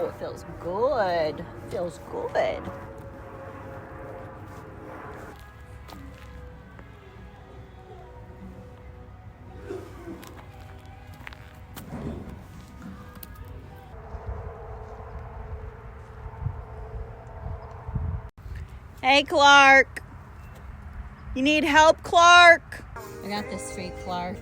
Ooh, it feels good. Feels good. Hey, Clark. You need help, Clark? I got this for you, Clark.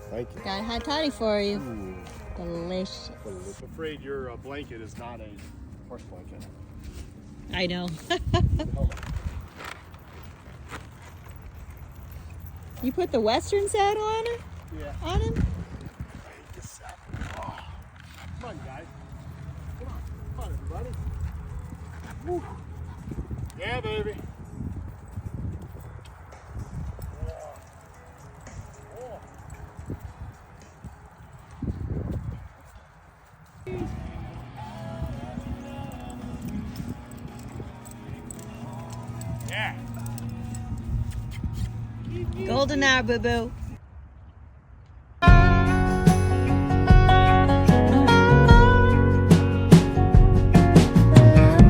Thank you. Got a hot toddy for you. Ooh. Delicious. I'm afraid your blanket is not a horse blanket. I know. You put the Western saddle on her? Yeah. On him? Oh. Come on, guys. Come on, everybody. Woo. Yeah, baby. Yeah. Golden hour, boo-boo.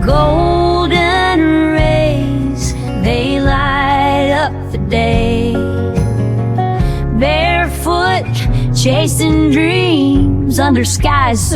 Golden rays, they light up the day. Barefoot, chasing dreams under skies so